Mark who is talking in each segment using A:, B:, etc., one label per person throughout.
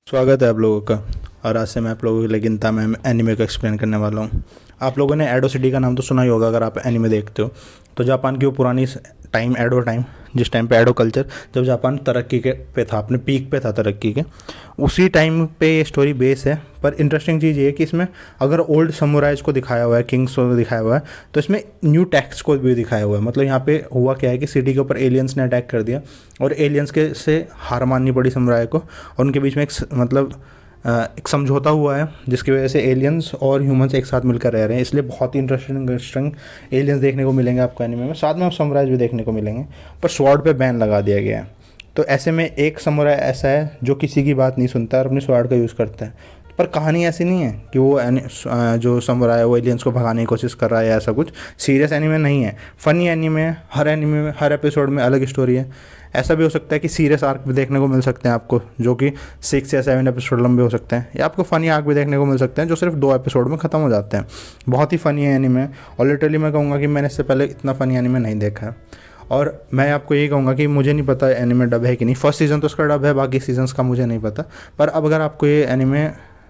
A: स्वागत है आप लोगों का। और आज से मैं आप लोगों के लिए गिनता में एनिमे को एक्सप्लेन करने वाला हूँ। आप लोगों ने एडो सिटी का नाम तो सुना ही होगा अगर आप एनिमे देखते हो। तो जापान की वो पुरानी टाइम, एडो टाइम, जिस टाइम पे एडो कल्चर, जब जापान तरक्की के पे था, अपने पीक पे था तरक्की के, उसी टाइम पे ये स्टोरी बेस है। पर इंटरेस्टिंग चीज़ ये है कि इसमें अगर ओल्ड समुराइज को दिखाया हुआ है, किंग्स को दिखाया हुआ है, तो इसमें न्यू टैक्स को भी दिखाया हुआ है। मतलब यहाँ पे हुआ क्या है कि सिटी के ऊपर एलियंस ने अटैक कर दिया और एलियंस के से हार माननी पड़ी समुराय को, और उनके बीच में एक समझौता हुआ है जिसकी वजह से एलियंस और ह्यूमंस एक साथ मिलकर रह रहे हैं। इसलिए बहुत ही इंटरेस्टिंग एलियंस देखने को मिलेंगे आपको एनिमे में, साथ में समुराइज भी देखने को मिलेंगे। पर स्वॉर्ड पे बैन लगा दिया गया है। तो ऐसे में एक समुराय ऐसा है जो किसी की बात नहीं सुनता और अपनी स्वॉर्ड का यूज़ करता है। पर कहानी ऐसी नहीं है कि वो जो समुराय है वो एलियंस को भगाने की कोशिश कर रहा है या ऐसा कुछ। सीरियस एनिमे नहीं है, फ़नी एनिमे है। हर एनिमे में, हर एपिसोड में अलग स्टोरी है। ऐसा भी हो सकता है कि सीरियस आर्क भी देखने को मिल सकते हैं आपको, जो कि 6 या 7 एपिसोड लंबे हो सकते हैं, या आपको फ़नी आर्क भी देखने को मिल सकते हैं जो सिर्फ 2 एपिसोड में ख़त्म हो जाते हैं। बहुत ही फ़नी है एनिमे, और लिटरली मैं कहूँगा कि मैंने इससे पहले इतना फ़नी एनिमे नहीं देखा है। और मैं आपको यही कहूँगा कि मुझे नहीं पता एनिमे डब है कि नहीं। फर्स्ट सीज़न तो इसका डब है, बाकी सीजन्स का मुझे नहीं पता। पर अब अगर आपको ये एनिमे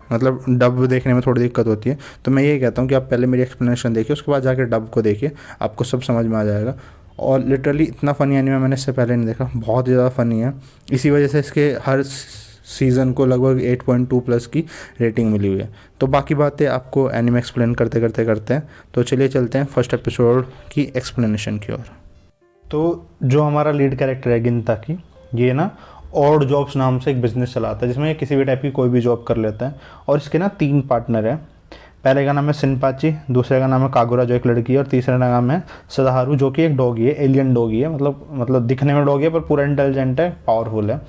A: मतलब डब देखने में थोड़ी दिक्कत होती है, तो मैं यही कहता हूँ कि आप पहले मेरी एक्सप्लेनेशन देखिए, उसके बाद जाकर डब को देखिए, आपको सब समझ में आ जाएगा। और लिटरली इतना फ़नी एनिमे मैंने इससे पहले नहीं देखा, बहुत ही ज़्यादा फ़नी है। इसी वजह से इसके हर सीज़न को लगभग 8.2 प्लस की रेटिंग मिली हुई है। तो बाकी बातें आपको एनिमे एक्सप्लेन करते हैं। तो चलिए चलते हैं फर्स्ट एपिसोड की एक्सप्लेनेशन की ओर। तो जो हमारा लीड कैरेक्टर है गिनता की, ये ना ऑड जॉब्स नाम से एक बिज़नेस चलाता है जिसमें ये किसी भी टाइप की कोई भी जॉब कर लेता है। और इसके ना 3 पार्टनर हैं। पहले का नाम है सिनपाची, दूसरे का नाम है कागुरा जो एक लड़की है, और तीसरे का नाम है सदाहारू जो कि एक डॉगी है, एलियन डॉगी है। मतलब दिखने में डॉगी है पर पूरा इंटेलिजेंट है, पावरफुल है।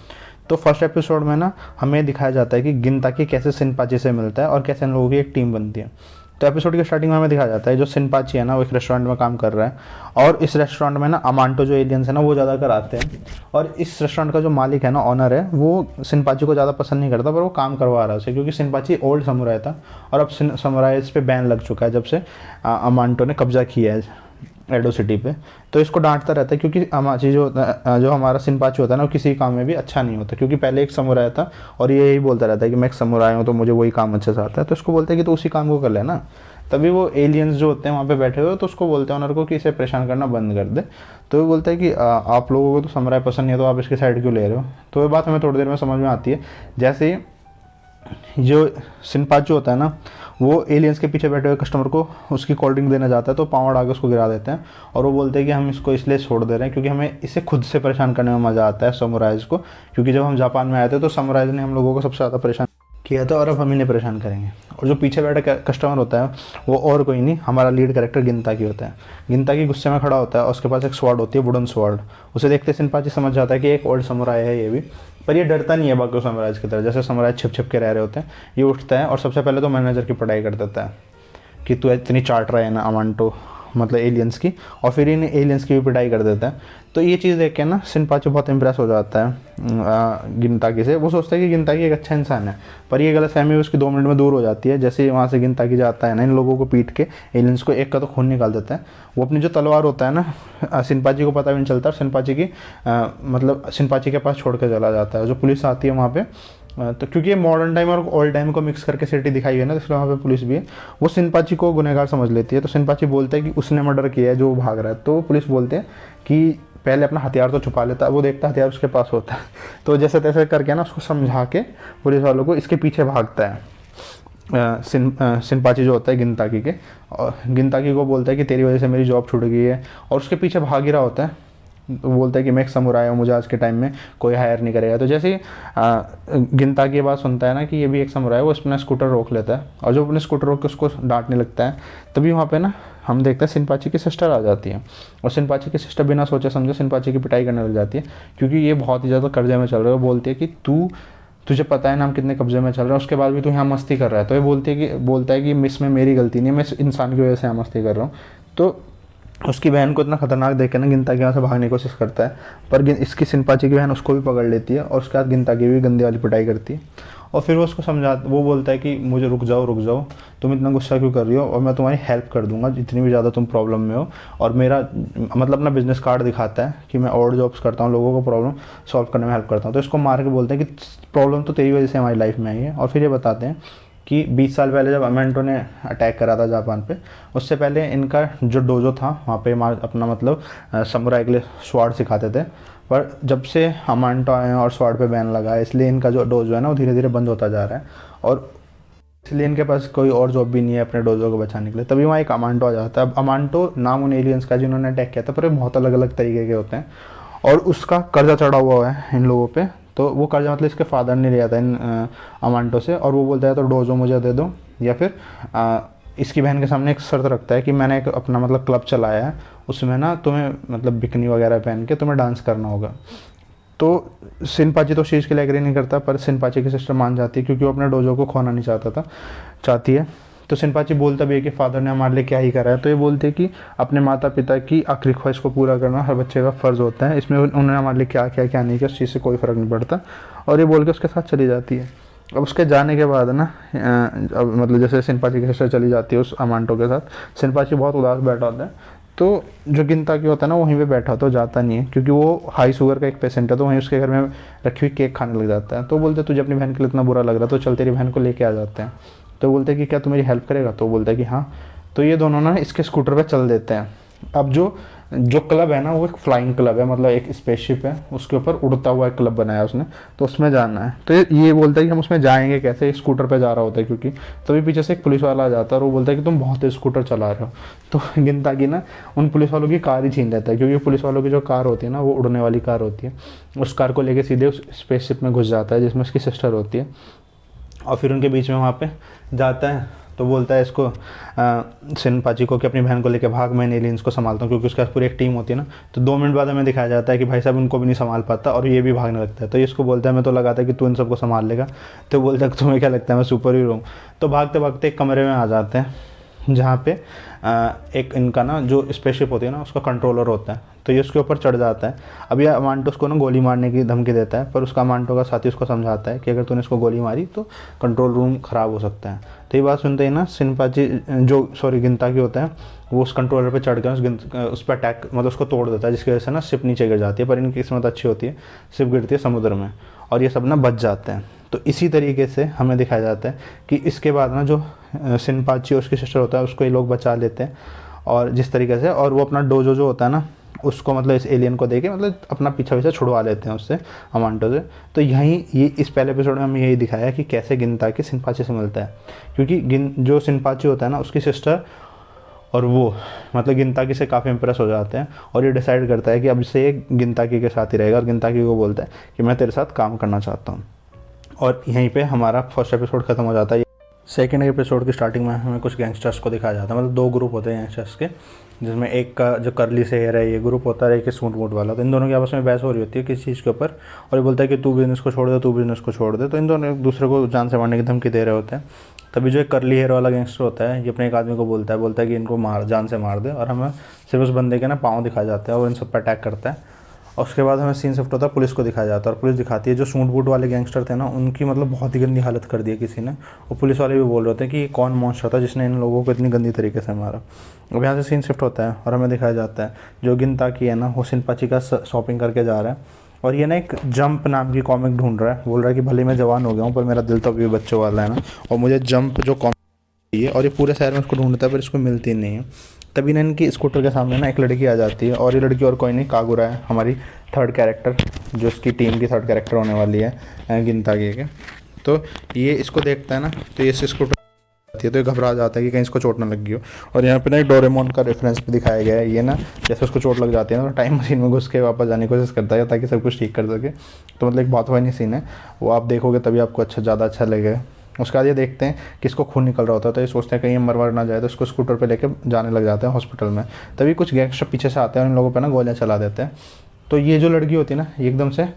A: तो फर्स्ट एपिसोड में ना हमें दिखाया जाता है कि गिनताकी कैसे सिनपाची से मिलता है और कैसे इन लोगों की एक टीम बनती है। तो एपिसोड के स्टार्टिंग में हमें दिखाया जाता है जो सिनपाची है ना वो एक रेस्टोरेंट में काम कर रहा है, और इस रेस्टोरेंट में ना अमांटो जो एलियंस है ना वो ज़्यादातर आते हैं। और इस रेस्टोरेंट का जो मालिक है ना, ऑनर है, वो सिनपाची को ज़्यादा पसंद नहीं करता, पर वो काम करवा रहा है उसे, क्योंकि सिनपाची ओल्ड समुराय था और अब समुराय पे बैन लग चुका है जब से अमांटो ने कब्जा किया है एडो सिटी पे। तो इसको डांटता रहता है क्योंकि अमाची जो हमारा सिनपाची होता है ना वो किसी काम में भी अच्छा नहीं होता, क्योंकि पहले एक समुराय था और ये यही बोलता रहता है कि मैं एक समुराय हूँ तो मुझे वही काम अच्छे से आता है। तो इसको बोलते हैं कि तो उसी काम को कर लेना। तभी वो एलियंस जो होते हैं वहाँ पे बैठे हुए, तो उसको बोलते हैं ऑनर को कि इसे परेशान करना बंद कर दे। तो वो बोलता है कि आप लोगों को तो समुराय पसंद नहीं है तो आप इसकी साइड क्यों ले रहे हो। तो ये बात हमें थोड़ी देर में समझ में आती है। जैसे जो सिनपाची होता है ना, वो एलियंस के पीछे बैठे हुए कस्टमर को उसकी कोल्ड ड्रिंक देना चाहता है, तो पाँव अड़ा के उसको गिरा देते हैं। और वो बोलते हैं कि हम इसको इसलिए छोड़ दे रहे हैं क्योंकि हमें इसे खुद से परेशान करने में मज़ा आता है समुराइज़ को। क्योंकि जब हम जापान में आए थे तो समुराइज़ ने हम लोगों को सबसे ज़्यादा परेशान किया था, और अब हम इन्हें परेशान करेंगे। और जो पीछे बैठा कस्टमर होता है वो और कोई नहीं, हमारा लीड कैरेक्टर गिनताकी होता है। गिनताकी गुस्से में खड़ा होता है और उसके पास एक स्वॉर्ड होती है, वुडन स्वॉर्ड। उसे देखते सिनपाची समझ जाता है कि एक ओल्ड समुराय है ये भी। पर ये डरता नहीं है बाकी समुराइज की तरह, जैसे समुराइज छिप छिप के रह रहे होते हैं। ये उठता है और सबसे पहले तो मैनेजर की पढ़ाई कर देता है कि तू इतनी चाट रहा है ना अमांटो, मतलब एलियंस की, और फिर इन एलियंस की भी पिटाई कर देता है। तो ये चीज़ देख के ना सिनपाची बहुत इंप्रेस हो जाता है गिनताकी से। वो सोचता है कि गिनताकी एक अच्छा इंसान है, पर ये गलतफहमी उसकी 2 मिनट में दूर हो जाती है। जैसे वहाँ से गिनताकी जाता है ना, इन लोगों को पीट के एलियंस को एक का तो खून निकाल देता है। वो अपनी जो तलवार होता है ना, सिनपाची को पता भी नहीं चलता, और सिनपाची की मतलब सिनपाची के पास छोड़ के चला जाता है। जो पुलिस आती है वहाँ पे, तो क्योंकि ये मॉडर्न टाइम और ओल्ड टाइम को मिक्स करके सिटी दिखाई है ना, इसलिए वहाँ पे पुलिस भी है। वो सिनपाची को गुनहगार समझ लेती है। तो सिनपाची बोलता है कि उसने मर्डर किया है जो भाग रहा है। तो पुलिस बोलते हैं कि पहले अपना हथियार तो छुपा लेता है। वो देखता है हथियार उसके पास होता है, तो जैसे तैसे करके ना उसको समझा के पुलिस वालों को इसके पीछे भागता है। सिनपाची जो होता है गिनताकी के, और गिनताकी को बोलता है कि तेरी वजह से मेरी जॉब छूट गई है, और उसके पीछे भाग ही रहा होता है। तो बोलता है कि मैं एक समुराय हूँ, मुझे आज के टाइम में कोई हायर नहीं करेगा। तो जैसे ही गिनताकी ये बात सुनता है ना कि ये भी एक समुराय है, वो अपना स्कूटर रोक लेता है, और जब अपने स्कूटर रोक के उसको डांटने लगता है, तभी वहाँ पे ना हम देखते हैं सिनपाची की सिस्टर आ जाती है। और सिनपाची की सिस्टर बिना सोचे समझे सिनपाची की पिटाई करने लग जाती है, क्योंकि ये बहुत ही ज़्यादा कर्जे में चल रहे हो। बोलती है कि तुझे पता है ना हम कितने कब्जे में चल रहे हैं, उसके बाद भी तू यहाँ मस्ती कर रहा है। तो ये बोलता है कि इसमें मेरी गलती नहीं है, मैं इस इंसान की वजह से यहाँ मस्ती कर रहा हूँ। तो उसकी बहन को इतना खतरनाक देख के ना गिनता के यहाँ से भागने की कोशिश करता है, पर इसकी सिनपाची की बहन उसको भी पकड़ लेती है और उसके बाद गिनता की भी गंदी वाली पिटाई करती है। और फिर वो उसको वो बोलता है कि मुझे रुक जाओ, तुम इतना गुस्सा क्यों कर रही हो, और मैं तुम्हारी हेल्प कर दूंगा जितनी भी ज़्यादा तुम प्रॉब्लम में हो। और मेरा मतलब अपना बिजनेस कार्ड दिखाता है कि मैं और जॉब्स करता हूँ, लोगों को प्रॉब्लम सॉल्व करने में हेल्प करता हूँ। तो इसको मार के बोलते हैं कि प्रॉब्लम तो तेरी वजह से हमारी लाइफ में आई है। और फिर ये बताते हैं कि 20 साल पहले जब अमेंटो ने अटैक करा था जापान पे, उससे पहले इनका जो डोजो था वहाँ पे अपना मतलब समुराई के लिए स्वॉर्ड सिखाते थे। पर जब से अमांटो आए हैं और स्वॉर्ड पे बैन लगा है, इसलिए इनका जो डोजो है ना वो धीरे धीरे बंद होता जा रहा है, और इसलिए इनके पास कोई और जॉब भी नहीं है अपने डोजो को बचाने के लिए। तभी वहाँ एक अमांटो आ जाता है। अब अमांटो नाम उन एलियंस का जिन्होंने अटैक किया था, पर ये बहुत अलग अलग तरीके के होते हैं और उसका कर्जा चढ़ा हुआ है इन लोगों पे। तो वो कर्जा मतलब इसके फादर ने लिया था इन अमांटो से, और वो बोलता है तो डोजो मुझे दे दो, या फिर इसकी बहन के सामने एक शर्त रखता है कि मैंने एक अपना मतलब क्लब चलाया है, उसमें ना तुम्हें मतलब बिकनी वगैरह पहन के तुम्हें डांस करना होगा। तो सिनपाची तो उस चीज़ के लिए एग्री नहीं करता, पर सिनपाची की सिस्टर मान जाती है क्योंकि वो अपने डोजो को खोना नहीं चाहती है। तो सिनपाची बोलता भी है कि फादर ने हमारे लिए क्या ही करा है। तो ये बोलते हैं कि अपने माता पिता की आखिरी ख्वाहिश को पूरा करना हर बच्चे का फ़र्ज़ होता है, इसमें उन्होंने हमारे लिए क्या किया क्या नहीं किया उस चीज़ से कोई फ़र्क नहीं पड़ता। और ये बोल के उसके साथ चली जाती है। अब उसके जाने के बाद ना अब मतलब जैसे सिनपाची की सिस्टर चली जाती है उस अमांटो के साथ, सिनपाची बहुत उदास बैठा होता है। तो जो गिनता की होता है ना वहीं पे बैठा तो जाता नहीं है, क्योंकि वो हाई शुगर का एक पेशेंट है, तो वहीं उसके घर में रखी हुई केक खाने लग जाता है। तो बोलते तुझे अपनी बहन के लिए इतना बुरा लग रहा है तो चल तेरी बहन को लेके आ जाते हैं। तो बोलते हैं कि क्या तू मेरी हेल्प करेगा, तो बोलता है कि हाँ। तो ये दोनों ना इसके स्कूटर पे चल देते हैं। अब जो क्लब है ना वो एक फ्लाइंग क्लब है, मतलब एक स्पेसशिप है, उसके ऊपर उड़ता हुआ एक क्लब बनाया उसने, तो उसमें जाना है। तो ये बोलता है कि हम उसमें जाएंगे कैसे, स्कूटर पे जा रहा होता है क्योंकि तभी पीछे से एक पुलिस वाला आ जाता है और वो बोलता है कि तुम बहुत तेज स्कूटर चला रहे हो। तो गिनता की ना उन पुलिस वालों की कार ही छीन लेता है, क्योंकि पुलिस वालों की जो कार होती है ना वो उड़ने वाली कार होती है। उस कार को लेके सीधे उस स्पेसशिप में घुस जाता है जिसमें उसकी सिस्टर होती है, और फिर उनके बीच में वहाँ पे जाता है। तो बोलता है इसको सिनपाची को कि अपनी बहन को लेकर भाग, मैं इन एलियंस को संभालता हूँ, क्योंकि उसके पास पूरी एक टीम होती है ना। तो 2 मिनट बाद हमें दिखाया जाता है कि भाई साहब उनको भी नहीं संभाल पाता और ये भी भागने लगता है। तो ये इसको बोलता है मैं तो लगाता है कि तू इन सबको संभाल लेगा। तो बोलता है तुम्हें क्या लगता है मैं सुपर हीरो हूँ। तो भागते भागते एक कमरे में आ जाते हैं जहाँ पे एक इनका ना जो स्पेसशिप होती है ना उसका कंट्रोलर होता है। तो ये उसके ऊपर चढ़ जाता है। अब ये अमांटो उसको ना गोली मारने की धमकी देता है, पर उसका अमांटो का साथी उसको समझाता है कि अगर तूने इसको गोली मारी तो कंट्रोल रूम ख़राब हो सकता है। तो ये बात सुनते ही ना सिनपाची गिनता की होता है, वो उस कंट्रोलर पे चढ़ कर उस पर अटैक मतलब उसको तोड़ देता है, जिसकी वजह से ना शिप नीचे गिर जाती है। पर इनकी किस्मत अच्छी होती है, शिप गिरती है समुद्र में और ये सब ना बच जाते हैं। तो इसी तरीके से हमें दिखाया जाता है कि इसके बाद ना जो सिनपाची और उसकी सिस्टर होता है उसको ये लोग बचा लेते हैं, और जिस तरीके से, और वो अपना डोजो जो होता है ना उसको मतलब इस एलियन को देके मतलब अपना पीछा छुड़वा लेते हैं उससे, अमांटो से। तो यहीं ये इस पहले एपिसोड में हमें यही दिखाया कि कैसे गिनता के सिनपाची से मिलता है, क्योंकि जो सिनपाची होता है ना उसकी सिस्टर और वो मतलब गिनताकी से काफ़ी इंप्रेस हो जाते हैं, और ये डिसाइड करता है कि अब से ये गिनताकी के साथ ही रहेगा, और गिनताकी को बोलता है कि मैं तेरे साथ काम करना चाहता हूँ। और यहीं पे हमारा फर्स्ट एपिसोड ख़त्म हो जाता है। सेकेंड एपिसोड की स्टार्टिंग में हमें कुछ गैंगस्टर्स को दिखाया जाता है, मतलब 2 ग्रुप होते हैं गैंगस्टर्स के, जिसमें एक का जो करली से हेयर है ये ग्रुप होता है, एक सूट वूट वाला। तो इन दोनों की आपस में बहस हो रही होती है किसी चीज़ के ऊपर, और ये बोलता है कि तू बिज़नेस को छोड़ दे, तू बिज़नेस को छोड़ दे। तो इन दोनों एक दूसरे को जान से मारने की धमकी दे रहे होते हैं। तभी जो एक करली हेयर वाला गैंगस्टर होता है ये अपने एक आदमी को बोलता है कि इनको जान से मार दे, और हमें सिर्फ उस बंदे के ना पाँव दिखाया जाता है और इन सब पर अटैक करता है। और उसके बाद हमें सीन शिफ्ट होता है, पुलिस को दिखाया जाता है, और पुलिस दिखाती है जो सूट बूट वाले गैंगस्टर थे ना उनकी मतलब बहुत ही गंदी हालत कर दी है किसी ने। और पुलिस वाले भी बोल रहे थे कि ये कौन मॉन्स्टर था जिसने इन लोगों को इतनी गंदी तरीके से मारा। अब यहाँ से सीन शिफ्ट होता है और हमें दिखाया जाता है जो गिनता की है ना वो सिनपाची का शॉपिंग करके जा रहा है, और ये ना एक जंप नाम की कॉमिक ढूंढ रहा है। बोल रहा है कि भले मैं जवान हो गया हूँ पर मेरा दिल तो अभी भी बच्चों वाला है ना, और मुझे जंप जो कॉमिक चाहिए, और ये पूरे शहर में उसको ढूंढता है पर इसको मिलती नहीं है। तभी ना इनकी स्कूटर के सामने ना एक लड़की आ जाती है, और ये लड़की और कोई नहीं कागुरा है, हमारी थर्ड कैरेक्टर जो इसकी टीम की थर्ड कैरेक्टर होने वाली है गिनताकी के। तो ये इसको देखता है ना तो ये स्कूटर आती है तो ये घबरा जाता है कि कहीं इसको चोट ना लग गई हो। और यहाँ पे ना एक डोरेमोन का रेफरेंस भी दिखाया गया है। ये ना जैसे उसको चोट लग जाती है ना तो टाइम मशीन में घुस के वापस जाने की कोशिश करता है ताकि सब कुछ ठीक कर सके। तो मतलब एक बहुत फनी सीन है, वो आप देखोगे तभी आपको ज़्यादा अच्छा लगेगा। उसके बाद ये देखते हैं कि इसको खून निकल रहा होता है, तो ये सोचते हैं कहीं मर ना जाए, तो इसको स्कूटर पे लेके जाने लग जाते हैं हॉस्पिटल में। तभी कुछ गैंगस्टर पीछे से आते हैं और इन लोगों पे ना गोलियां चला देते हैं। तो ये जो लड़की होती है ना ये एकदम से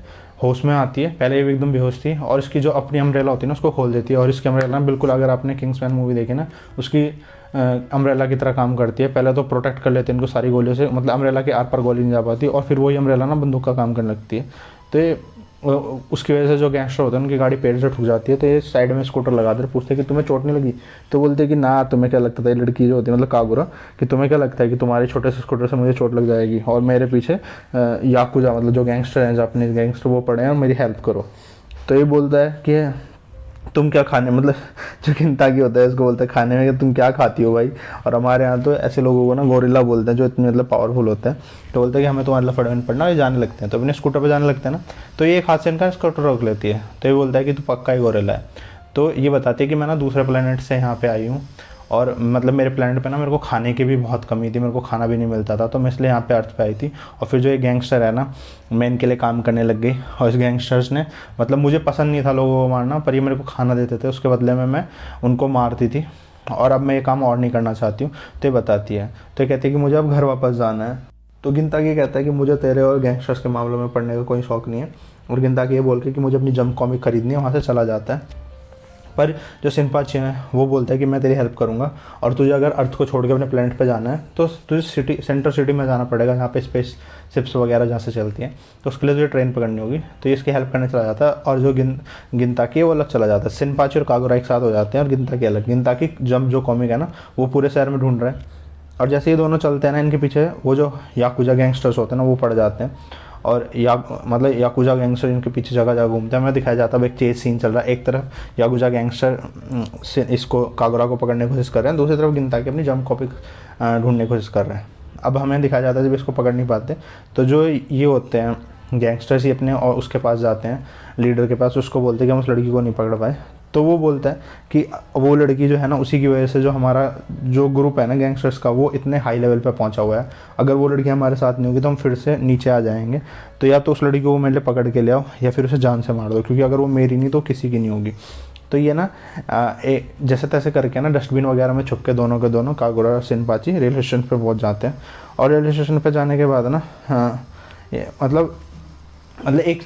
A: होश में आती है, पहले ये एकदम बेहोश थी, और इसकी जो अपनी अम्ब्रेला होती है ना उसको खोल देती है। और इसकी अम्ब्रेला बिल्कुल, अगर आपने किंग्समैन मूवी देखी ना उसकी अम्ब्रेला की तरह काम करती है। पहले तो प्रोटेक्ट कर लेते हैं इनको सारी गोलियों से, मतलब अम्ब्रेला के आर पार गोली नहीं जा पाती, और फिर वही अम्ब्रेला ना बंदूक का काम करने लगती है। तो ये उसकी वजह से जो गैंगस्टर होते हैं उनकी गाड़ी पेड़ से ठुक जाती है। तो ये साइड में स्कूटर लगा दे, पूछते कि तुम्हें चोट नहीं लगी? तो बोलते कि ना, तुम्हें क्या लगता था, ये लड़की जो होती है मतलब कागुरा, कि तुम्हें क्या लगता है कि तुम्हारे छोटे से स्कूटर से मुझे चोट लग जाएगी, और मेरे पीछे याकुजा मतलब जो गैंगस्टर हैं, जापानीज गैंगस्टर, वो पड़े हैं और मेरी हेल्प करो। तो ये बोलता है कि तुम क्या खाने, मतलब जो किंताकी होता है इसको बोलते हैं खाने में कि तुम क्या खाती हो भाई। और हमारे यहाँ तो ऐसे लोगों को ना गोरिल्ला बोलते हैं, जो इतने मतलब पावरफुल होते हैं। तो बोलते हैं कि हमें तुम्हारे लफड़े में पड़ना, ये जाने लगते हैं, तो अपने स्कूटर पे जाने लगते हैं ना। तो ये एक हाथ से इनका स्कूटर रोक लेती है। तो ये बोलता है कि तू पक्का ही गोरिल्ला है। तो ये बताती है कि मैं ना दूसरे प्लेनेट से यहाँ पे आई हूँ, और मतलब मेरे प्लेनेट पे ना मेरे को खाने की भी बहुत कमी थी, मेरे को खाना भी नहीं मिलता था, तो मैं इसलिए यहाँ पे अर्थ पे आई थी। और फिर जो ये गैंगस्टर है ना, मैं इनके लिए काम करने लग गई, और इस गैंगस्टर्स ने मतलब मुझे पसंद नहीं था लोगों को मारना, पर ये मेरे को खाना देते थे, उसके बदले में मैं उनको मारती थी, और अब मैं ये काम और नहीं करना चाहती हूँ। तो ये बताती है, तो ये कहती है कि मुझे अब घर वापस जाना है। तो गिनताकी कहता है कि मुझे तेरे और गैंगस्टर्स के मामलों में पढ़ने का कोई शौक नहीं है, और गिनताकी ये बोल के कि मुझे अपनी जंप कॉमिक खरीदनी है, वहाँ से चला जाता है। पर जो सिनपाची है वो बोलता है कि मैं तेरी हेल्प करूंगा, और तुझे अगर अर्थ को छोड़ के अपने प्लेनेट पे जाना है तो तुझे सेंटर सिटी में जाना पड़ेगा, जहाँ पे स्पेस शिप्स वगैरह जहाँ से चलती हैं, तो उसके लिए तुझे ट्रेन पकड़नी होगी। तो ये इसकी हेल्प करने चला जाता है, और जो गिनताकी है वो अलग चला जाता है। सिनपाची और कागुरा एक साथ हो जाते हैं, और गिनताकी अलग। गिनताकी जंप जो कॉमिक है ना, वो पूरे शहर में ढूंढ रहा है, और जैसे ये दोनों चलते हैं ना, इनके पीछे वो जो याकुजा गैंगस्टर्स होते हैं ना, वो पड़ जाते हैं, और मतलब याकुजा गैंगस्टर इनके पीछे जगह जगह घूमते हैं। हमें दिखाया जाता है एक चेस सीन चल रहा है, एक तरफ याकुजा गैंगस्टर इसको कागुरा को पकड़ने की कोशिश कर रहे हैं, दूसरी तरफ गिनताकी अपनी जंप कॉपी ढूंढने की कोशिश कर रहे हैं। अब हमें दिखाया जाता है जब इसको पकड़ नहीं पाते, तो जो ये होते हैं गैंगस्टर्स ही अपने और उसके पास जाते हैं, लीडर के पास, उसको बोलते हैं कि हम उस लड़की को नहीं पकड़ पाए। तो वो बोलता है कि वो लड़की जो है ना, उसी की वजह से जो हमारा जो ग्रुप है ना गैंगस्टर्स का, वो इतने हाई लेवल पे पहुंचा हुआ है। अगर वो लड़की हमारे साथ नहीं होगी तो हम फिर से नीचे आ जाएंगे। तो या तो उस लड़की को मेरे लिए पकड़ के ले आओ, या फिर उसे जान से मार दो, क्योंकि अगर वो मेरी नहीं तो किसी की नहीं होगी। तो ये ना जैसे तैसे करके ना डस्टबिन वगैरह में छुप के दोनों के दोनों कागुरा और सिनपाची रेलवे स्टेशन पर पहुँच जाते हैं। और रेलवे स्टेशन पर जाने के बाद ना मतलब एक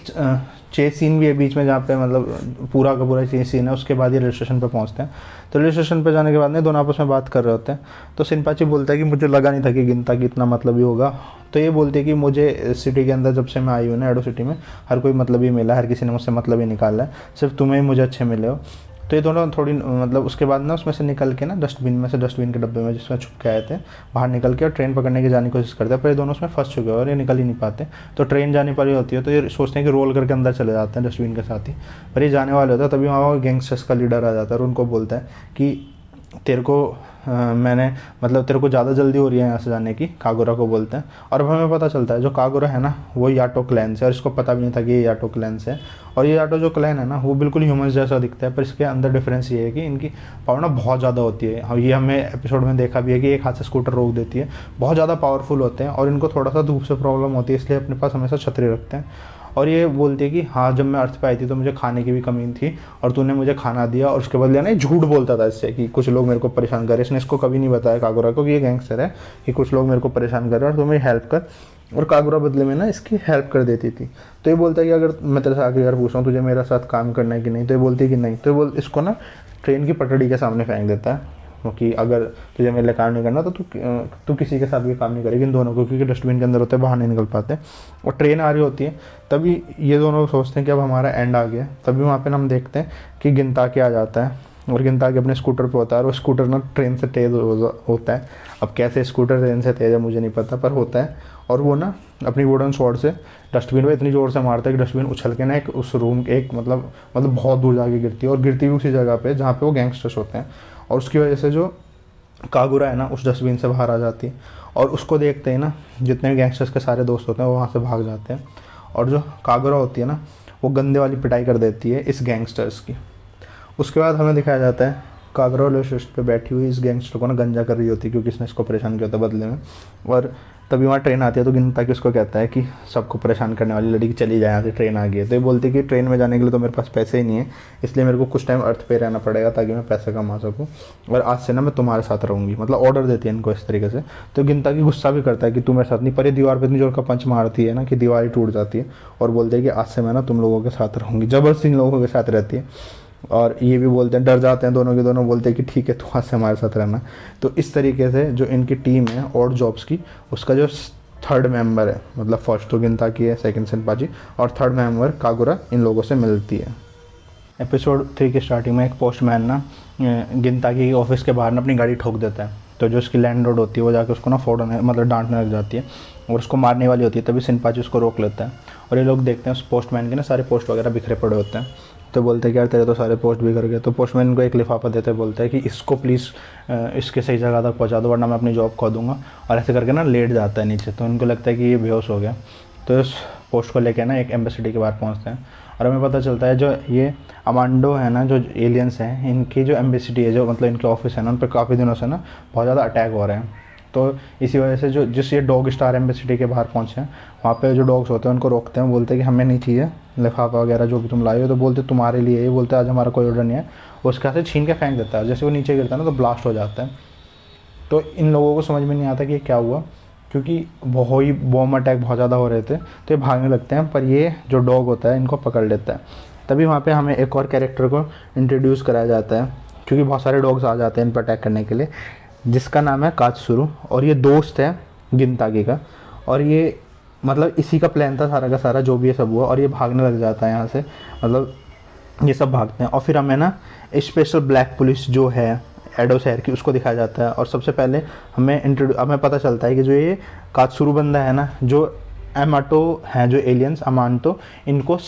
A: चेस सीन भी है बीच में, जहाँ पे मतलब पूरा का पूरा चेस सीन है। उसके बाद ये रेलवे स्टेशन पे पहुँचते हैं। तो रेलवे स्टेशन पे जाने के बाद में दोनों आपस में बात कर रहे होते हैं। तो सिनपाची बोलता है कि मुझे लगा नहीं था कि गिनताकी इतना मतलबी होगा। तो ये बोलती है कि मुझे सिटी के अंदर जब से मैं आई हूँ ना, एडो सिटी में, हर कोई मतलबी मिला, हर किसी ने मुझसे मतलब ही निकाला है, सिर्फ तुम्हें ही मुझे अच्छे मिले हो। तो ये दोनों थोड़ी मतलब उसके बाद ना उसमें से निकल के ना डस्टबिन के डब्बे में जिसमें छुप के आए थे, बाहर निकल के और ट्रेन पकड़ने की जाने की कोशिश करते हैं, पर ये दोनों उसमें फंस चुके हैं और ये निकल ही नहीं पाते। तो ट्रेन जाने पर ही होती है, तो ये सोचते हैं कि रोल करके अंदर चले जाते हैं डस्टबिन के साथ ही, पर ये जाने वाले होते हैं। तभी वहाँ गैंगस्टर्स का लीडर आ जाता है और उनको बोलता है कि तेरे को मैंने मतलब तेरे को ज़्यादा जल्दी हो रही है यहाँ से जाने की, कागुरा को बोलते हैं। और अब हमें पता चलता है जो कागुरा है ना, वो याटो क्लैन से, और इसको पता भी नहीं था कि ये याटो क्लैन से। और ये याटो जो क्लैन है ना, वो बिल्कुल ह्यूमंस जैसा दिखता है, पर इसके अंदर डिफरेंस ये है कि इनकी पावर ना बहुत ज़्यादा होती है। ये हमें एपिसोड में देखा भी है कि एक हाथ से स्कूटर रोक देती है, बहुत ज़्यादा पावरफुल होते हैं। और इनको थोड़ा सा धूप से प्रॉब्लम होती है, इसलिए अपने पास हमेशा छतरी रखते हैं। और ये बोलती है कि हाँ, जब मैं अर्थ पे आई थी तो मुझे खाने की भी कमी थी, और तूने मुझे खाना दिया, और उसके बदले ना झूठ बोलता था इससे कि कुछ लोग मेरे को परेशान कर रहे हैं। इसने इसको कभी नहीं बताया कागुरा को कि ये गैंगस्टर है, कि कुछ लोग मेरे को परेशान कर रहे हैं और तू मेरी हेल्प कर। और कागुरा बदले में ना इसकी हेल्प कर देती थी। तो ये बोलता है कि अगर मैं तेरे से आखिरी बार पूछ रहा हूँ तुझे मेरे साथ काम करना है कि नहीं, तो ये बोलती है कि नहीं। तो ये इसको ना ट्रेन की पटड़ी के सामने फेंक देता है, क्योंकि अगर तुझे मेरे लिए काम नहीं करना तो तू किसी के साथ भी काम नहीं करेगी, इन दोनों को, क्योंकि डस्टबिन के अंदर होते हैं, बाहर नहीं निकल पाते। और ट्रेन आ रही होती है, तभी ये दोनों सोचते हैं कि अब हमारा एंड आ गया। तभी वहाँ पे हम देखते हैं कि गिनताकी आ जाता है, और गिनताकी अपने स्कूटर पे होता है, और वो स्कूटर ना ट्रेन से तेज़ होता है। अब कैसे स्कूटर ट्रेन से तेज़ है मुझे नहीं पता, पर होता है। और वो ना अपनी वुडन स्वॉर्ड से डस्टबिन पे इतनी ज़ोर से मारता है कि डस्टबिन उछल के ना एक उस रूम के एक मतलब बहुत दूर जाके गिरती है, और गिरती भी उसी जगह पे जहाँ पे वो गैंगस्टर्स होते हैं। और उसकी वजह से जो कागुरा है ना, उस डस्टबिन से बाहर आ जाती है, और उसको देखते ही ना जितने भी गैंगस्टर्स के सारे दोस्त होते हैं वो वहाँ से भाग जाते हैं। और जो कागुरा होती है ना, वो गंदे वाली पिटाई कर देती है इस गैंगस्टर्स की। उसके बाद हमें दिखाया जाता है कागुरा रेलवे स्टेशन पे बैठी हुई इस गैंगस्टर को ना गंजा कर रही होती है, क्योंकि इसने इसको परेशान किया था बदले में। और तभी वहाँ ट्रेन आती है, तो गिनताकी उसको कहता है कि सबको परेशान करने वाली लड़की चली जाए, यहाँ से ट्रेन आ गई है। तो ये बोलती है कि ट्रेन में जाने के लिए तो मेरे पास पैसे ही नहीं है, इसलिए मेरे को कुछ टाइम अर्थ पे रहना पड़ेगा ताकि मैं पैसे कमा सकूँ, और आज से ना मैं तुम्हारे साथ रहूँगी, मतलब ऑर्डर देती है इनको इस तरीके से। तो गिनताकी गुस्सा भी करता है कि तुम मेरे साथ नहीं, पर ये दीवार पर इतनी जोर का पंच मारती है ना कि दीवार ही टूट जाती है, और बोलती है कि आज से मैं ना तुम लोगों के साथ रहूँगी, जबरदस्ती इन लोगों के साथ रहती है। और ये भी बोलते हैं, डर जाते हैं दोनों के दोनों, बोलते हैं कि ठीक है तू आज से हमारे साथ रहना। तो इस तरीके से जो इनकी टीम है ऑड जॉब्स की, उसका जो थर्ड मेंबर है, मतलब फर्स्ट तो गिनताकी है, सेकंड सिनपाची, और थर्ड मेंबर कागुरा, इन लोगों से मिलती है। एपिसोड 3 की स्टार्टिंग में एक पोस्टमैन ना गिनताकी के ऑफिस के बाहर ना अपनी गाड़ी ठोक देता है। तो जो उसकी लैंडलॉर्ड होती है वो जाके उसको ना फोड़ने, मतलब डांटने लग जाती है और उसको मारने वाली होती है। तभी सिनपाची उसको रोक लेता है और ये लोग देखते हैं उस पोस्टमैन के ना सारे पोस्ट वगैरह बिखरे पड़े होते हैं। तो बोलते हैं कि यार तेरे तो सारे पोस्ट बिखर गए। तो पोस्टमैन को एक लिफाफा देते बोलते हैं कि इसको प्लीज़ इसके सही जगह तक पहुंचा दो वरना मैं अपनी जॉब खो दूंगा। और ऐसे करके ना लेट जाता है नीचे। तो उनको लगता है कि ये बेहोश हो गया। तो इस पोस्ट को लेकर ना एक एम्बेसिडी के बाहर पहुँचते हैं और हमें पता चलता है जो ये अमांडो है ना, जो एलियंस हैं, इनकी जो एम्बेसिडी है, जो मतलब इनके ऑफिस है ना, उन पर काफ़ी दिनों से ना बहुत ज़्यादा अटैक हो रहे हैं। तो इसी वजह से जो जिस ये डॉग स्टार एम्बेसिडी के बाहर पहुँचे हैं, वहाँ पे जो डॉग्स होते हैं उनको रोकते हैं, बोलते हैं कि हमें नहीं चाहिए लिफाफा वगैरह जो भी तुम लाए हो। तो बोलते तुम्हारे लिए, ये बोलते आज हमारा कोई ऑर्डर नहीं है। उसके हाथ से छीन के फेंक देता है, जैसे वो नीचे गिरता है ना तो ब्लास्ट हो जाता है। तो इन लोगों को समझ में नहीं आता कि ये क्या हुआ, क्योंकि वही बॉम्ब अटैक बहुत ज़्यादा हो रहे थे। तो ये भागने लगते हैं, पर ये जो डॉग होता है इनको पकड़ लेता है। तभी वहाँ पे हमें एक और कैरेक्टर को इंट्रोड्यूस कराया जाता है, क्योंकि बहुत सारे डॉग्स आ जाते हैं इन पर अटैक करने के लिए, जिसका नाम है कात्सुरु। और ये दोस्त है गिनताकी का, और ये मतलब इसी का प्लान था सारा का सारा, जो भी ये सब हुआ। और ये भागने लग जाता है यहाँ से, मतलब ये सब भागते हैं। और फिर हमें ना स्पेशल ब्लैक पुलिस जो है एडो शहर की, उसको दिखाया जाता है। और सबसे पहले हमें पता चलता है कि जो ये कात्सुरु बंदा है ना, जो अमाटो हैं, जो एलियंस अमांटो, इनको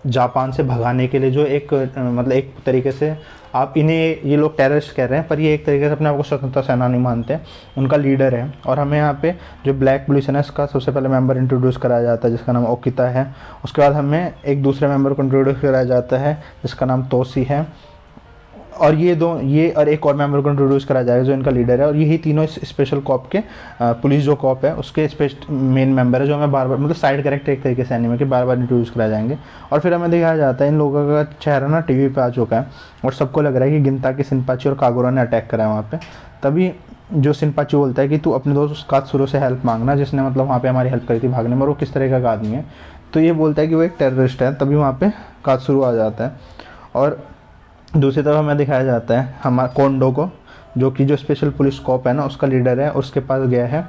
A: जापान से भगाने के लिए जो एक मतलब एक तरीके से आप इन्हें, ये लोग टेररिस्ट कह रहे हैं, पर ये एक तरीके से अपने आप को स्वतंत्रता सेनानी मानते हैं, उनका लीडर है। और हमें यहाँ पे जो ब्लैक पुलिस है ना, इसका सबसे पहले मेंबर इंट्रोड्यूस कराया जाता है जिसका नाम ओकिता है। उसके बाद हमें एक दूसरे मेंबर को इंट्रोड्यूस कराया जाता है जिसका नाम तोसी है। और ये और एक और मेंबर को इंट्रोड्यूस करा जाएगा जो इनका लीडर है। और यही तीनों इस स्पेशल कॉप के पुलिस जो कॉप है उसके मेन मेंबर है, जो हमें बार बार मतलब साइड कैरेक्टर एक तरीके से एनीमे के बार बार इंट्रोड्यूस कराए जाएंगे। और फिर हमें दिखाया जाता है इन लोगों का चेहरा ना टीवी पे आ चुका है और सबको लग रहा है कि गिनताकी, सिनपाची और कागुरा ने अटैक करा है वहाँ पे। तभी जो सिनपाची बोलता है कि तू अपने दोस्त कात्सुरु से हेल्प मांगना, जिसने मतलब वहाँ पे हमारी हेल्प करी थी भागने में, और वो किस तरह का आदमी है। तो ये बोलता है कि वो एक टेररिस्ट है। तभी वहाँ पे कात्सुरु आ जाता है। और दूसरी तरफ हमें दिखाया जाता है हमारा कोंडो को, जो कि जो स्पेशल पुलिस कॉप है ना उसका लीडर है। उसके पास गया है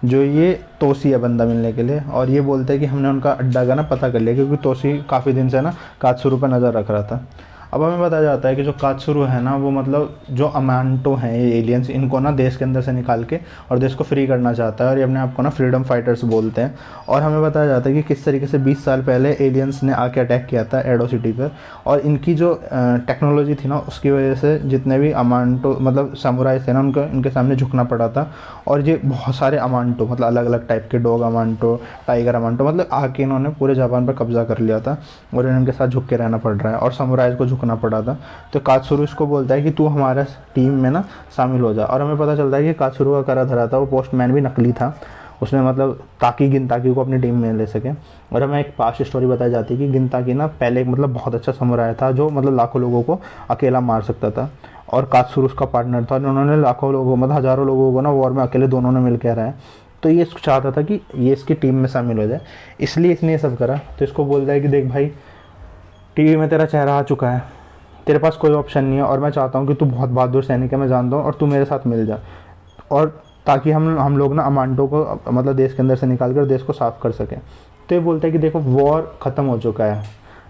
A: जो ये तोसी है बंदा मिलने के लिए। और ये बोलते हैं कि हमने उनका अड्डा का ना पता कर लिया, क्योंकि तोसी काफ़ी दिन से ना कात्सुरु पर नज़र रख रहा था। अब हमें बताया जाता है कि जो कात्सुरु है ना, वो मतलब जो अमांटो हैं, ये एलियंस, इनको ना देश के अंदर से निकाल के और देश को फ्री करना चाहता है। और ये अपने आप को ना फ्रीडम फाइटर्स बोलते हैं। और हमें बताया जाता है कि किस तरीके से 20 साल पहले एलियंस ने आके अटैक किया था एडो सिटी पर। और इनकी जो टेक्नोलॉजी थी ना, उसकी वजह से जितने भी अमांटो मतलब समुराइज थे ना, उनको इनके सामने झुकना पड़ा था। और ये बहुत सारे अमांटो, मतलब अलग अलग टाइप के डॉग अमांटो, टाइगर अमांटो, मतलब आके इन्होंने पूरे जापान पर कब्जा कर लिया था और इनके साथ झुक के रहना पड़ रहा है। और समुराइज को झुकना पड़ा था। तो कात्सुरु इसको बोलता है कि तू हमारा टीम में ना शामिल हो जा। और हमें पता चलता है कि कात्सुरु का करा धरा था वो पोस्टमैन भी नकली था, उसने मतलब ताकि गिनताकी को अपनी टीम में ले सके। और हमें एक पास्ट स्टोरी बताई जाती है कि गिनताकी ना पहले मतलब बहुत अच्छा समुराई था, जो मतलब लाखों लोगों को अकेला मार सकता था। और कात्सुरु उसका पार्टनर था, उन्होंने लाखों लोगों मतलब हज़ारों लोगों को ना वॉर में अकेले दोनों ने मिल के रहा है। तो ये इसको चाहता था कि ये इसकी टीम में शामिल हो जाए, इसलिए इसने ये सब करा। तो इसको बोलता है कि देख भाई, टीवी में तेरा चेहरा आ चुका है, तेरे पास कोई ऑप्शन नहीं है, और मैं चाहता हूँ कि तू बहुत बहादुर सैनिक है, मैं जानता हूँ, और तू मेरे साथ मिल जा। और ताकि हम लोग ना अमांटो को मतलब देश के अंदर से निकाल कर देश को साफ़ कर सकें। तो ये बोलता है कि देखो वॉर ख़त्म हो चुका है।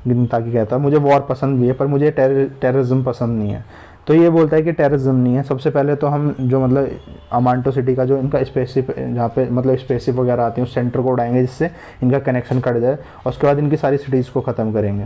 A: गिनताकी कहता है मुझे वॉर पसंद भी है, पर मुझे टेररिज्म पसंद नहीं है। तो ये बोलता है कि टेररिज्म नहीं है, सबसे पहले तो हम जो मतलब अमांटो सिटी का जो इनका स्पेसशिप, जहाँ पे मतलब स्पेसशिप वगैरह आती है, उस सेंटर को उड़ाएंगे जिससे इनका कनेक्शन कट जाए, और उसके बाद इनकी सारी सिटीज़ को ख़त्म करेंगे।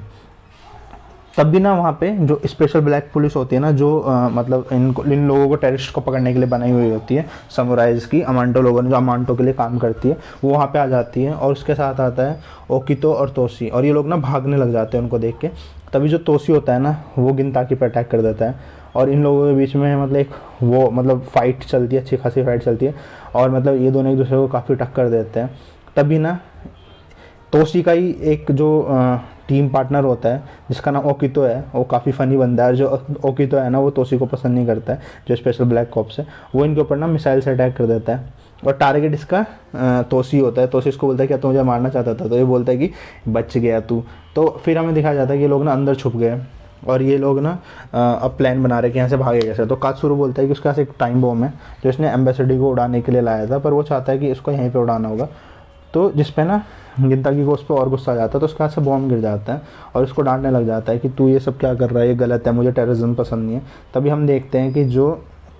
A: तब भी ना वहाँ पे जो स्पेशल ब्लैक पुलिस होती है ना, जो मतलब इन लोगों को टेररिस्ट को पकड़ने के लिए बनाई हुई होती है समुराइज की, अमांटो लोगों ने जो अमांटो के लिए काम करती है, वो वहाँ पे आ जाती है। और उसके साथ आता है ओकितो और तोसी, और ये लोग ना भागने लग जाते हैं उनको देख के। तभी जो तोसी होता है ना, वो गिनताकी पर अटैक कर देता है, और इन लोगों के बीच में मतलब एक वो मतलब फ़ाइट चलती है, अच्छी खासी फाइट चलती है। और मतलब ये दोनों एक दूसरे को काफ़ी टक्कर देते हैं। तभी ना तोसी का ही एक जो टीम पार्टनर होता है जिसका नाम ओकितो है, वो काफ़ी फ़नी बंदा है। जो ओकितो है ना, वो तोसी को पसंद नहीं करता है, जो स्पेशल ब्लैक कॉप्स है, वो इनके ऊपर ना मिसाइल से अटैक कर देता है। और टारगेट इसका तोसी होता है। तोसी इसको बोलता है क्या तू मुझे मारना चाहता था? तो ये बोलता है कि बच गया तू। तो फिर हमें दिखाया जाता है कि ये लोग ना अंदर छुप गए, और ये लोग ना अब प्लान बना रहे हैं कि यहाँ से भागे कैसे। तो कात्सुरू बोलता है कि उसके पास एक टाइम बॉम्ब है जो इसने एम्बेसडी को उड़ाने के लिए लाया था, पर वो चाहता है कि इसको यहीं पे उड़ाना होगा। तो जिस पे ना गिनताकी को उस पर और गुस्सा आ जाता है, तो उसके हाथ से बॉम्ब गिर जाता है और उसको डांटने लग जाता है कि तू ये सब क्या कर रहा है, ये गलत है, मुझे टेररिज्म पसंद नहीं है। तभी हम देखते हैं कि जो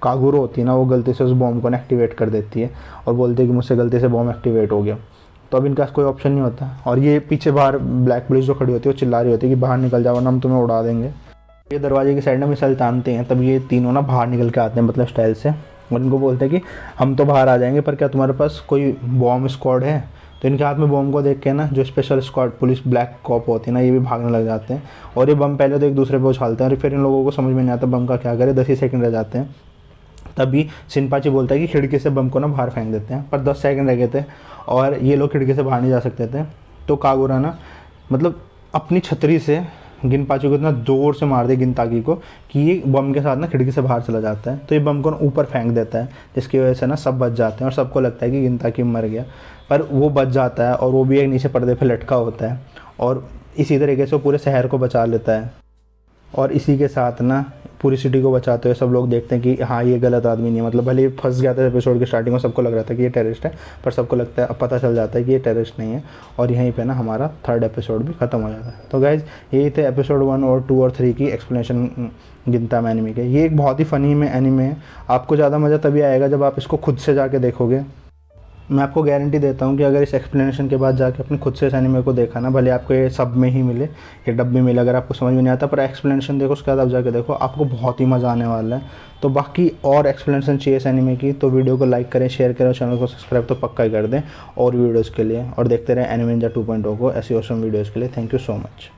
A: कागुरो होती है ना, वो गलती से उस बॉम्ब को ना एक्टिवेट कर देती है और बोलती है कि मुझसे गलती से बॉम्ब एक्टिवेट हो गया। तो अब इनके पास कोई ऑप्शन नहीं होता और ये पीछे बाहर ब्लैक पुलिस जो खड़ी होती है वो चिल्ला रही होती है कि बाहर निकल जाओ वरना हम तुम्हें उड़ा देंगे। ये दरवाजे की साइड में मिसाइल तानते हैं, तब ये तीनों ना बाहर निकल के आते हैं, मतलब स्टाइल से, और इनको बोलते हैं कि हम तो बाहर आ जाएंगे पर क्या तुम्हारे पास कोई बॉम्ब स्क्वाड है। तो इनके हाथ में बॉम्ब को देख के ना जो special squad police black cop होती है ना, ये भी भागने लग जाते हैं और ये बम पहले तो एक दूसरे पे उछालते हैं और फिर इन लोगों को समझ में नहीं आता बम का क्या करे। 10 ही सेकंड रह जाते हैं, तभी शिनपाची बोलता है कि खिड़की से बम को ना बाहर फेंक देते हैं, पर 10 सेकंड रह गए थे और ये लोग खिड़की से बाहर नहीं जा सकते थे। तो कागुरा ना मतलब अपनी छतरी से गिनपाची को इतना ज़ोर से मार दे गिनताकी को कि ये बम के साथ ना खिड़की से बाहर चला जाता है। तो ये बम को ना ऊपर फेंक देता है, जिसकी वजह से ना सब बच जाते हैं और सबको लगता है कि गिनताकी मर गया, पर वो बच जाता है और वो भी एक नीचे पर्दे पे लटका होता है और इसी तरीके से वो पूरे शहर को बचा लेता है। और इसी के साथ ना पूरी सिटी को बचाते हुए सब लोग देखते हैं कि हाँ ये गलत आदमी नहीं है, मतलब भले फंस गया था एपिसोड के स्टार्टिंग में, सबको लग रहा था कि ये टेररिस्ट है, पर सबको लगता है अब पता चल जाता है कि ये टेररिस्ट नहीं है और यहीं पे ना हमारा 3rd एपिसोड भी ख़त्म हो जाता है। तो गाइज़ यही थे एपिसोड 1 और 2 और 3 की एक्सप्लेनेशन गिनताम एनिमे के। ये एक बहुत ही फ़नी में एनिमे है, आपको ज़्यादा मज़ा तभी आएगा जब आप इसको खुद से जाके देखोगे। मैं आपको गारंटी देता हूँ कि अगर इस एक्सप्लेनेशन के बाद जाके अपने खुद से इस एनिमे को देखा ना, भले आपको ये सब में ही मिले, ये डब में मिले, अगर आपको समझ में नहीं आता, पर एक्सप्लेनेशन देखो उसके बाद आप जाके देखो, आपको बहुत ही मज़ा आने वाला है। तो बाकी और एक्सप्लेनेशन चाहिए इस एनिमे की तो वीडियो को लाइक करें, शेयर करें और चैनल को सब्सक्राइब तो पक्का ही कर दें और वीडियोज़ के लिए, और देखते रहें एनिमे निंजा 2.0 को ऐसी ऑसम वीडियोज़ के लिए। Thank you so much.